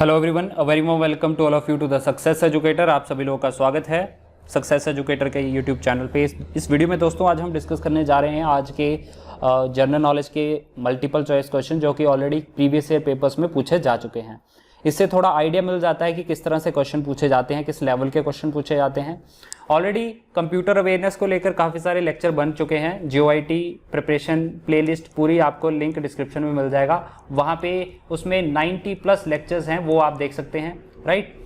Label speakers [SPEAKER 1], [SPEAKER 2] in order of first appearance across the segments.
[SPEAKER 1] Hello everyone, a very warm welcome to all of you to the success educator. आप सभी लोगों का स्वागत है सक्सेस एजुकेटर के यूट्यूब चैनल पे। इस वीडियो में दोस्तों आज हम डिस्कस करने जा रहे हैं आज के जनरल नॉलेज के मल्टीपल चॉइस क्वेश्चन जो कि ऑलरेडी प्रीवियस ईयर पेपर्स में पूछे जा चुके हैं। इससे थोड़ा आइडिया मिल जाता है कि किस तरह से क्वेश्चन पूछे जाते हैं, किस लेवल के क्वेश्चन पूछे जाते हैं। ऑलरेडी कंप्यूटर अवेयरनेस को लेकर काफ़ी सारे लेक्चर बन चुके हैं। JOIT प्रिपरेशन प्लेलिस्ट पूरी आपको लिंक डिस्क्रिप्शन में मिल जाएगा, वहाँ पे उसमें 90+ लेक्चर्स हैं, वो आप देख सकते हैं, राइट।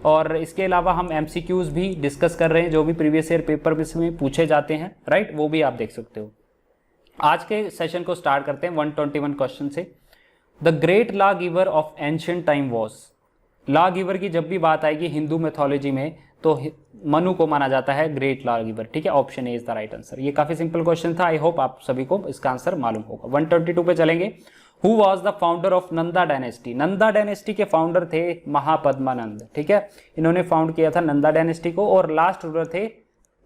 [SPEAKER 1] और इसके अलावा हम MCQs भी डिस्कस कर रहे हैं जो भी प्रीवियस ईयर पेपर में पूछे जाते हैं, राइट, वो भी आप देख सकते हो। आज के सेशन को स्टार्ट करते हैं 121 क्वेश्चन से। The great law giver of ancient time was. Law giver की जब भी बात आएगी हिंदू मैथोलॉजी में तो मनु को माना जाता है ग्रेट लॉ गिवर, ठीक है। Option A is the right answer. ये काफी सिंपल क्वेश्चन था, आई होप आप सभी को इसका आंसर मालूम होगा। 122 पे चलेंगे। Who was the founder of Nanda dynasty. Nanda dynasty के फाउंडर थे महापद्मानंद, ठीक है। इन्होंने फाउंड किया था नंदा डायनेस्टी को। और लास्ट रूलर थे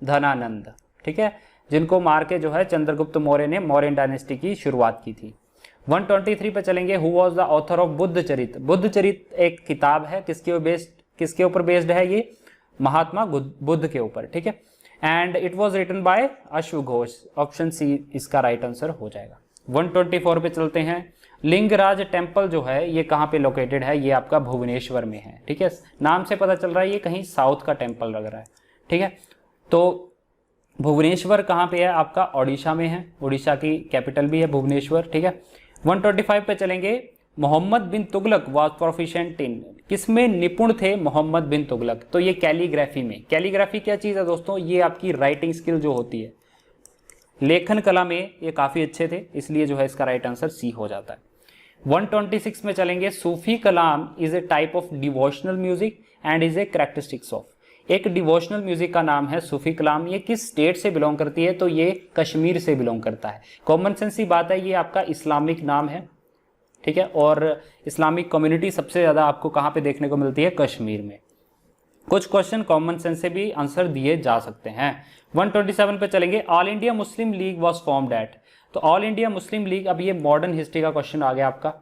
[SPEAKER 1] धनानंद, ठीक है, जिनको मार के जो है चंद्रगुप्त मौर्य ने मौर्यन डायनेस्टी की शुरुआत की थी। 123 पे चलेंगे। Who was the author of Buddhacharita. Buddhacharita एक किताब है, किसके ऊपर बेस्ड है ये? महात्मा बुद्ध के ऊपर, ठीक है। And it was written by अश्वघोष। ऑप्शन सी इसका राइट आंसर हो जाएगा। 124 पे चलते हैं। लिंगराज टेम्पल जो है ये कहाँ पे लोकेटेड है? ये आपका भुवनेश्वर में है, ठीक है। नाम से पता चल रहा है ये कहीं साउथ का टेम्पल लग रहा है, ठीक है। तो भुवनेश्वर कहाँ पे है? आपका ओडिशा में है, उड़ीसा की कैपिटल भी है भुवनेश्वर, ठीक है। 125 पे चलेंगे। मोहम्मद बिन तुगलक वाज प्रोफिशिएंट इन। किसमें निपुण थे मोहम्मद बिन तुगलक? तो ये कैलीग्राफी में। कैलीग्राफी क्या चीज़ है दोस्तों? ये आपकी राइटिंग स्किल जो होती है, लेखन कला में ये काफ़ी अच्छे थे, इसलिए जो है इसका राइट आंसर सी हो जाता है। 126 में चलेंगे। Sufi kalam is a type of devotional music and is a characteristics of. एक डिवोशनल म्यूजिक का नाम है सूफी कलाम। ये किस स्टेट से बिलोंग करती है? तो ये कश्मीर से बिलोंग करता है। कॉमन सेंस की बात है, ये आपका इस्लामिक नाम है, ठीक है। और इस्लामिक कम्युनिटी सबसे ज़्यादा आपको कहाँ पे देखने को मिलती है? कश्मीर में। कुछ क्वेश्चन कॉमन सेंस से भी आंसर दिए जा सकते हैं। 127 पे चलेंगे। All India Muslim league was formed at. तो ऑल इंडिया मुस्लिम लीग, अब ये मॉडर्न हिस्ट्री का क्वेश्चन आ गया आपका,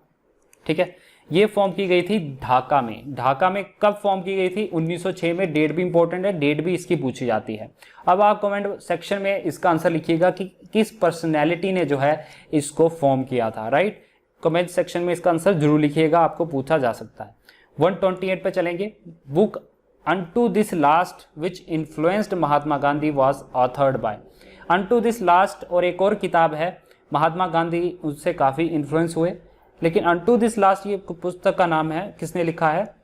[SPEAKER 1] ठीक है। ये फॉर्म की गई थी ढाका में। ढाका में कब फॉर्म की गई थी? 1906 में। डेट भी इंपॉर्टेंट है, डेट भी इसकी पूछी जाती है। अब आप कमेंट सेक्शन में इसका आंसर लिखिएगा कि किस पर्सनैलिटी ने जो है इसको फॉर्म किया था, राइट। कमेंट सेक्शन में इसका आंसर जरूर लिखिएगा, आपको पूछा जा सकता है। 128 पे चलेंगे। Book unto this last which influenced Mahatma Gandhi was authored bye. Unto this last और एक और किताब है, महात्मा गांधी उससे काफ़ी इन्फ्लुएंस हुए, लेकिन अनटू दिस लास्ट ये पुस्तक का नाम है, किसने लिखा है?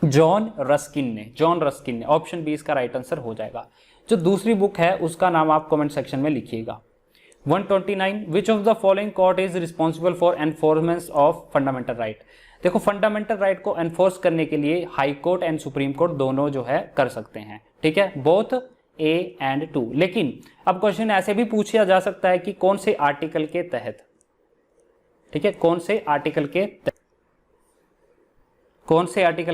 [SPEAKER 1] जॉन रस्किन ने। जॉन रस्किन ने। ऑप्शन बी इसका राइट आंसर हो जाएगा। जो दूसरी बुक है उसका नाम आप कमेंट सेक्शन में लिखिएगा। 129 विच of the following court is responsible for enforcement of fundamental right. देखो, फंडामेंटल राइट को एनफोर्स करने के लिए high court and supreme court दोनों जो है कर सकते हैं, ठीक है, बोथ A एंड 2। लेकिन अब क्वेश्चन ऐसे भी पूछा जा सकता है कि कौन से आर्टिकल के तहत, ठीक है, कौन से आर्टिकल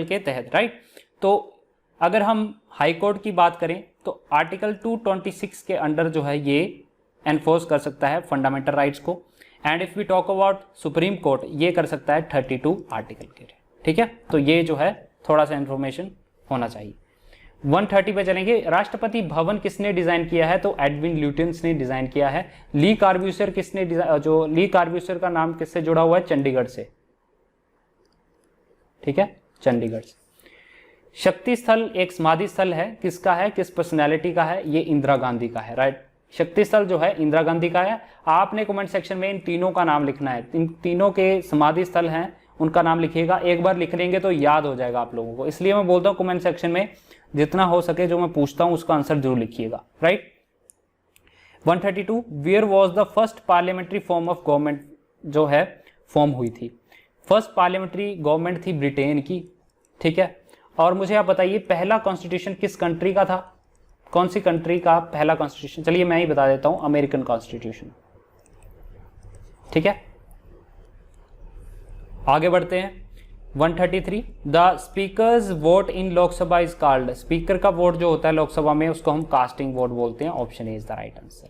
[SPEAKER 1] के तहत, राइट। तो अगर हम हाई कोर्ट की बात करें तो आर्टिकल 226 के अंडर जो है ये एनफोर्स कर सकता है फंडामेंटल राइट्स को। And if we talk about supreme court, ये कर सकता है 32 आर्टिकल के, ठीक है। तो ये जो है थोड़ा सा इंफॉर्मेशन होना चाहिए। 130 पे चलेंगे। राष्ट्रपति भवन किसने डिजाइन किया है? तो एडविन ल्यूटियंस ने डिजाइन किया है। ली कार्ब्यूसर किसने जो ली कार्ब्यूसर का नाम किससे जुड़ा हुआ है? चंडीगढ़ से, ठीक है, चंडीगढ़ से। शक्ति स्थल एक समाधि स्थल है, किसका है? किस पर्सनैलिटी का है? ये इंदिरा गांधी का है, राइट। शक्ति स्थल जो है इंदिरा गांधी का है। आपने कमेंट सेक्शन में इन तीनों का नाम लिखना है। इन तीनों के समाधि स्थल हैं, उनका नाम लिखिएगा। एक बार लिख लेंगे तो याद हो जाएगा आप लोगों को, इसलिए मैं बोलता हूँ कमेंट सेक्शन में जितना हो सके जो मैं पूछता हूँ उसका आंसर जरूर लिखिएगा, right. 132 where was the first parliamentary form of government जो है फॉर्म हुई थी? फर्स्ट पार्लियामेंट्री गवर्नमेंट थी ब्रिटेन की, ठीक है। और मुझे आप बताइए पहला कॉन्स्टिट्यूशन किस कंट्री का था? कौन सी कंट्री का पहला कॉन्स्टिट्यूशन? चलिए मैं ही बता देता हूं, अमेरिकन कॉन्स्टिट्यूशन, ठीक है। आगे बढ़ते हैं। 133 the speakers vote in Lok Sabha is called. Speaker का वोट जो होता है लोकसभा में उसको हम कास्टिंग वोट बोलते हैं। Option A is the right answer.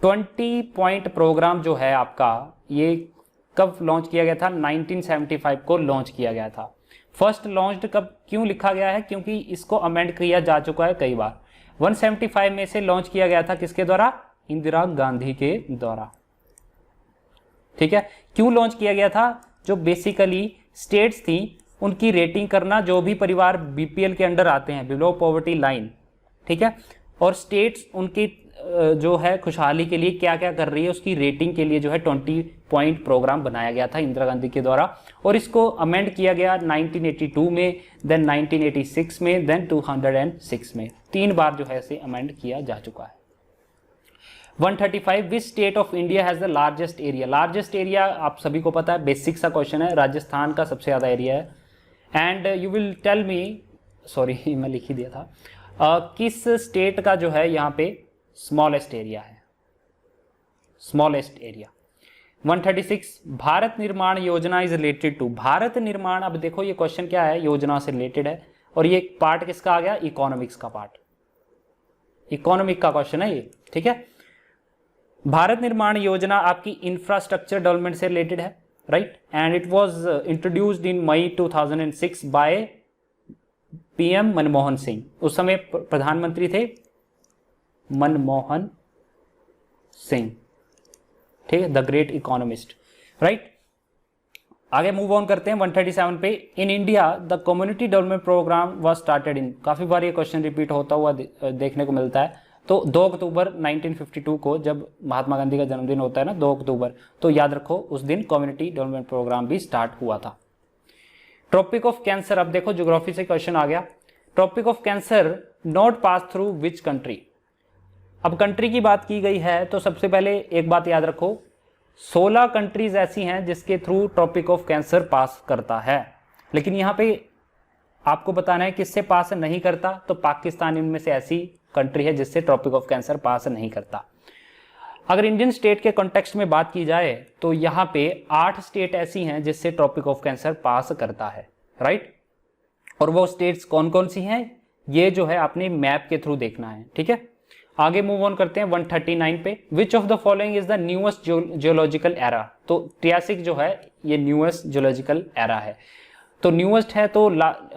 [SPEAKER 1] 20 point program जो है आपका, ये कब लॉन्च किया गया था? 1975 को लॉन्च किया गया था। फर्स्ट लॉन्च्ड कब क्यों लिखा गया है, क्योंकि इसको अमेंड किया जा चुका है कई बार। 175 में से लॉन्च किया गया था किसके द्वारा, इंदिरा गांधी के द्वारा। ठीक है, क्यों लॉन्च किया गया था, जो बेसिकली स्टेट्स थी उनकी रेटिंग करना, जो भी परिवार बीपीएल के अंडर आते हैं, बिलो पॉवर्टी लाइन, ठीक है, और स्टेट्स उनकी जो है खुशहाली के लिए क्या क्या कर रही है उसकी रेटिंग के लिए जो है 20 पॉइंट प्रोग्राम बनाया गया था इंदिरा गांधी के द्वारा, और इसको अमेंड किया गया 1982 में, देन 1986 में, देन 2006 में। 3 बार जो है इसे अमेंड किया जा चुका है। 135 which state of India has the largest area. Largest area आप सभी को पता है, बेसिक सा क्वेश्चन है, राजस्थान का सबसे ज्यादा एरिया है। And you will tell me, sorry मैं लिख ही दिया था, किस स्टेट का जो है यहाँ पे स्मॉलेस्ट एरिया है, स्मॉलेस्ट एरिया। 136 भारत निर्माण योजना इज रिलेटेड टू। भारत निर्माण, अब देखो ये क्वेश्चन क्या है, योजना से रिलेटेड है, और ये पार्ट किसका आ गया, इकोनॉमिक्स का पार्ट, इकोनॉमिक का क्वेश्चन है ये, ठीक है। भारत निर्माण योजना आपकी इंफ्रास्ट्रक्चर डेवलपमेंट से रिलेटेड है, right, and it was introduced in May 2006 by PM Manmohan Singh. उस समय प्रधानमंत्री थे मनमोहन सिंह, ठीक है, द ग्रेट इकोनॉमिस्ट, राइट। आगे मूव ऑन करते हैं 137 पे। In India the community development program was started in. काफी बार ये क्वेश्चन रिपीट होता हुआ देखने को मिलता है। तो 2 अक्टूबर 1952 को जब महात्मा गांधी का जन्मदिन होता है ना 2 अक्टूबर, तो याद रखो उस दिन कम्युनिटी डेवलपमेंट प्रोग्राम भी स्टार्ट हुआ था। ट्रॉपिक ऑफ कैंसर, अब देखो ज्योग्राफी से क्वेश्चन आ गया। Tropic of cancer not pass through which country. अब कंट्री की बात की गई है तो सबसे पहले एक बात याद रखो, 16 कंट्रीज ऐसी हैं जिसके थ्रू ट्रॉपिक ऑफ कैंसर पास करता है, लेकिन यहाँ पे आपको बताना है किससे पास नहीं करता, तो पाकिस्तान इनमें से ऐसी कंट्री है जिससे ट्रॉपिक ऑफ कैंसर पास नहीं करता। अगर इंडियन स्टेट के कॉन्टेक्स्ट में बात की जाए तो यहाँ पे 8 स्टेट ऐसी हैं जिससे ट्रॉपिक ऑफ कैंसर पास करता है, राइट। और वो स्टेट्स कौन कौन सी हैं ये जो है आपने मैप के थ्रू देखना है, ठीक है। आगे मूव ऑन करते हैं 139 पे। विच of the following is the newest geological era. तो ट्रियासिक जो है ये न्यूएस्ट जियोलॉजिकल एरा है, तो न्यूएस्ट है तो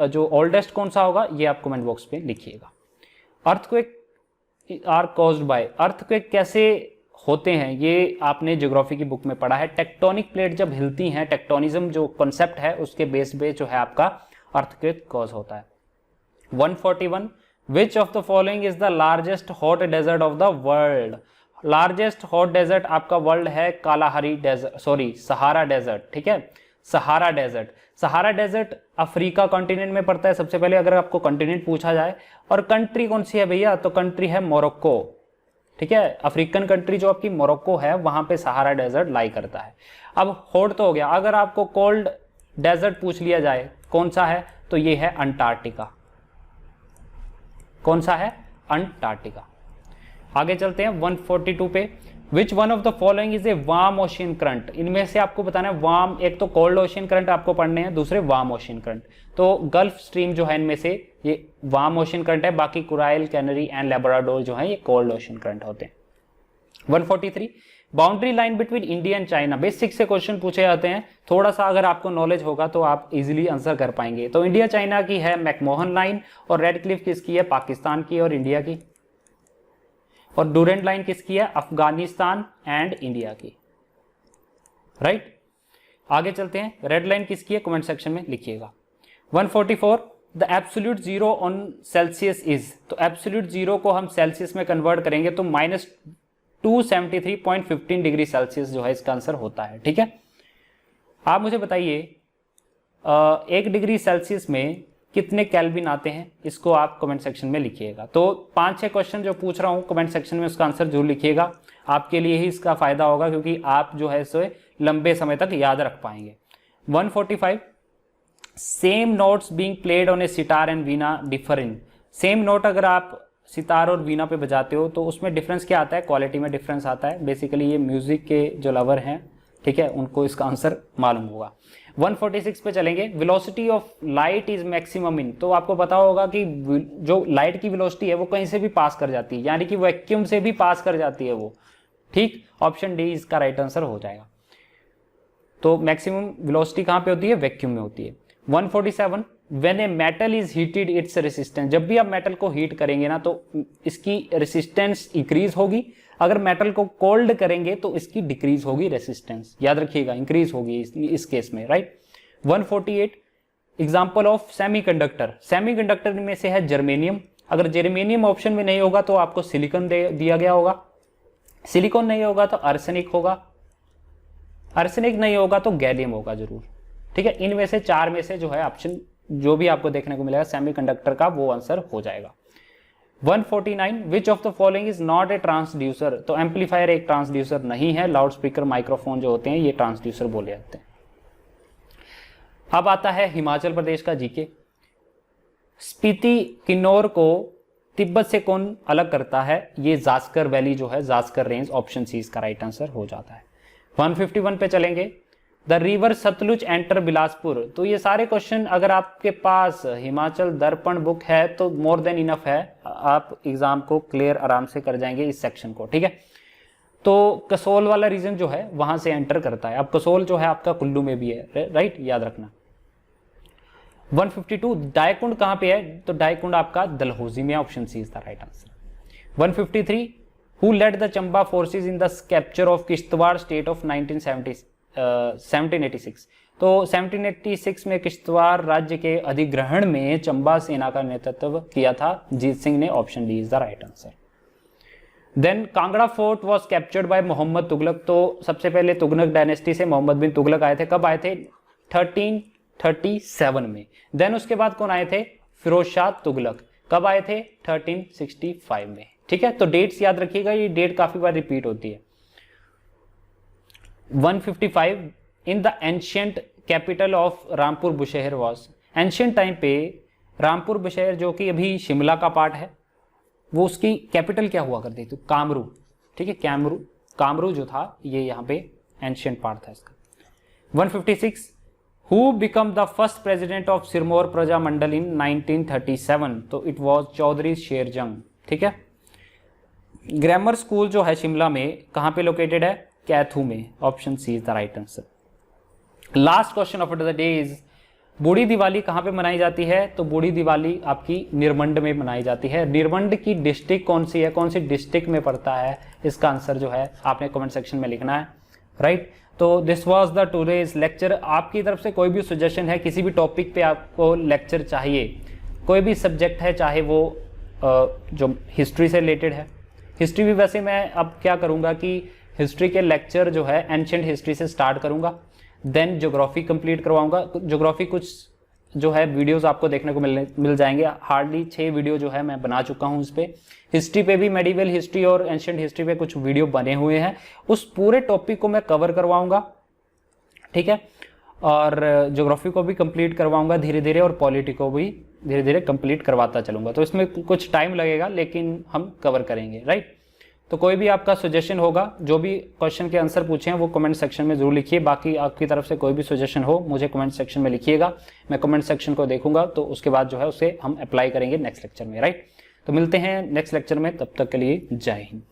[SPEAKER 1] जो ओल्डेस्ट कौन सा होगा ये आप कमेंट बॉक्स पे लिखिएगा। Earthquake are caused by. Earthquake कैसे होते हैं ये आपने ज्योग्राफी की बुक में पढ़ा है। टेक्टोनिक प्लेट जब हिलती हैं, टेक्टोनिज्म जो कॉन्सेप्ट है उसके बेस पे जो है आपका अर्थक्वेक कॉज होता है। 141 which of the following is the largest hot desert of the world. Largest hot desert आपका वर्ल्ड है Kalahari desert, sorry Sahara desert, ठीक है, Sahara desert. Sahara desert Africa continent में पड़ता है सबसे पहले अगर आपको कॉन्टिनेंट पूछा जाए। और कंट्री कौन सी है भैया, तो कंट्री है मोरक्को, ठीक है, अफ्रीकन कंट्री जो आपकी मोरक्को है वहां पे सहारा डेजर्ट लाई करता है। अब हॉट तो हो गया, अगर आपको कोल्ड डेजर्ट पूछ लिया जाए कौन सा है, तो ये है अंटार्कटिका। कौन सा है, अंटार्कटिका। आगे चलते हैं 142 पे। Which one of the following is a warm ocean current. इनमें से आपको बताना है वार्म, एक तो कोल्ड ओशियन करंट आपको पढ़ने हैं, दूसरे वार्म ओशियन करंट। तो गल्फ स्ट्रीम जो है इनमें से ये वार्म ओशियन करंट है, बाकी कुराइल, कैनरी एंड लेब्राडोर जो है ये कोल्ड ओशियन करंट होते हैं। 143 boundary line between India and China. Basic से क्वेश्चन पूछे जाते हैं, थोड़ा सा अगर आपको नॉलेज होगा तो आप इजीली आंसर कर पाएंगे। तो इंडिया चाइना की है मैकमोहन लाइन, और रेड क्लिफ किसकी है, पाकिस्तान की और इंडिया की। और डूरेंट लाइन किसकी है, अफगानिस्तान एंड इंडिया की, राइट। आगे चलते हैं, रेड लाइन किसकी है, कमेंट सेक्शन में लिखिएगा। 144 the absolute zero on Celsius is. तो एब्सोल्यूट जीरो को हम सेल्सियस में कन्वर्ट करेंगे तो -273.15 डिग्री सेल्सियस जो है इसका आंसर होता है, ठीक है। आप मुझे बताइए 1 डिग्री सेल्सियस में कितने केल्विन आते हैं, इसको आप कमेंट सेक्शन में लिखिएगा। तो 5-6 क्वेश्चन जो पूछ रहा हूं कमेंट सेक्शन में उसका आंसर जरूर लिखिएगा, आपके लिए ही इसका फायदा होगा क्योंकि आप जो है इसे लंबे समय तक याद रख पाएंगे। 145 same notes being played on A sitar and Veena differ in. Same note अगर आप सितार और वीणा पे बजाते हो तो उसमें डिफरेंस क्या आता है, क्वालिटी में डिफरेंस आता है। बेसिकली ये म्यूजिक के जो लवर हैं, ठीक है, उनको इसका आंसर मालूम होगा। 146 पे चलेंगे। Velocity of light is maximum in. तो आपको पता होगा कि जो लाइट की वेलोसिटी है वो कहीं से भी पास कर जाती है, यानी कि वैक्यूम से भी पास कर जाती है वो, ठीक। ऑप्शन डी इसका राइट आंसर हो जाएगा। तो मैक्सिमम वेलोसिटी कहां पे होती है, वैक्यूम में होती है। 147 when a metal is heated it's resistance, जब भी आप मेटल को हीट करेंगे ना तो इसकी रेसिस्टेंस इंक्रीज होगी, अगर मेटल को कोल्ड करेंगे तो इसकी डिक्रीज होगी रेसिस्टेंस, याद रखिएगा इंक्रीज होगी इस केस में, right. 148 example of semiconductor, semiconductor में से है जर्मेनियम, अगर जर्मेनियम ऑप्शन में नहीं होगा तो आपको सिलिकॉन दिया गया होगा, सिलिकॉन नहीं होगा तो आर्सेनिक होगा, आर्सेनिक नहीं होगा तो गैलियम होगा जरूर, ठीक है। इनमें से 4 में से जो है ऑप्शन जो भी आपको देखने को मिलेगा सेमीकंडक्टर का वो आंसर हो जाएगा। 149 विच of the following is not a transducer, तो एम्पलीफायर एक ट्रांसड्यूसर नहीं है, लाउड स्पीकर माइक्रोफोन जो होते हैं ये ट्रांसड्यूसर बोले जाते हैं। अब आता है हिमाचल प्रदेश का जीके। स्पीति किन्नौर को तिब्बत से कौन अलग करता है, ये जास्कर वैली जो है, जास्कर रेंज, ऑप्शन सी इसका राइट आंसर हो जाता है। 151 पे चलेंगे। The river Sutlej enter Bilaspur, तो ये सारे क्वेश्चन अगर आपके पास हिमाचल दर्पण बुक है तो मोर देन इनफ है, आप एग्जाम को क्लियर आराम से कर जाएंगे इस सेक्शन को, ठीक है। तो कसोल वाला रीजन जो है वहां से एंटर करता है, अब कसोल जो है आपका कुल्लू में भी है, राइट, याद रखना। 152 डायकुंड कहां पे है, तो डायकुंड आपका डलहौजी में, option C is the right answer. 153 who led the Chamba forces in the capture of Kishtwar state of 1786, तो 1786 में किश्तवाड़ राज्य के अधिग्रहण में चंबा सेना का नेतृत्व किया था जीत सिंह ने, option D is the right answer. Then Kangra fort was captured by Muhammad Tughlaq, तो सबसे पहले तुगलक डायनेस्टी से मोहम्मद बिन तुगलक आए थे, कब आए थे, 1337 में। देन उसके बाद कौन आए थे, फिरोज शाह तुगलक, कब आए थे, 1365 में, ठीक है। तो डेट्स याद रखिएगा, ये डेट काफी बार रिपीट होती है। 155 in the ancient capital of Rampur Bushahr was, ancient time पे रामपुर बुशहर जो कि अभी शिमला का पार्ट है, वो उसकी कैपिटल क्या हुआ करती थी, कामरू, ठीक है, कामरू जो था ये यहाँ पे एंशियंट पार्ट था इसका। 156 who become the first president of Sirmaur प्रजा मंडल इन 1937, तो इट वॉज चौधरी शेरजंग, ठीक है। ग्रामर स्कूल जो है शिमला में कहां पे लोकेटेड है, कैथू में, option C is the right answer. Last question of the day is Budhi Diwali कहां पे मनाई जाती है, तो बूढ़ी दिवाली आपकी निरमंड में मनाई जाती है। निरमंड की डिस्ट्रिक्ट कौन सी है, कौन सी डिस्ट्रिक्ट में पड़ता है, इसका आंसर जो है आपने कमेंट सेक्शन में लिखना है, राइट। तो this was the today's lecture. आपकी तरफ से कोई भी सजेशन है, किसी भी टॉपिक पे आपको लेक्चर चाहिए, कोई भी सब्जेक्ट है, चाहे वो जो हिस्ट्री से रिलेटेड है, हिस्ट्री भी वैसे मैं अब क्या करूंगा कि हिस्ट्री के लेक्चर जो है एंशिएंट हिस्ट्री से स्टार्ट करूंगा, देन ज्योग्राफी कंप्लीट करवाऊंगा। ज्योग्राफी कुछ जो है वीडियोस आपको देखने को मिल जाएंगे, हार्डली 6 वीडियो जो है मैं बना चुका हूं इस पे। हिस्ट्री पे भी मेडिवल हिस्ट्री और एंशिएंट हिस्ट्री पे कुछ वीडियो बने हुए हैं, उस पूरे टॉपिक को मैं कवर करवाऊंगा, ठीक है। और ज्योग्राफी को भी कंप्लीट करवाऊंगा धीरे धीरे, और पॉलिटी को भी धीरे धीरे कंप्लीट करवाता चलूंगा। तो इसमें कुछ टाइम लगेगा लेकिन हम कवर करेंगे, राइट। तो कोई भी आपका सजेशन होगा, जो भी क्वेश्चन के आंसर पूछे हैं वो कमेंट सेक्शन में जरूर लिखिए। बाकी आपकी तरफ से कोई भी सजेशन हो मुझे कमेंट सेक्शन में लिखिएगा, मैं कमेंट सेक्शन को देखूंगा, तो उसके बाद जो है उसे हम अप्लाई करेंगे नेक्स्ट लेक्चर में, राइट। तो मिलते हैं नेक्स्ट लेक्चर में, तब तक के लिए जय हिंद।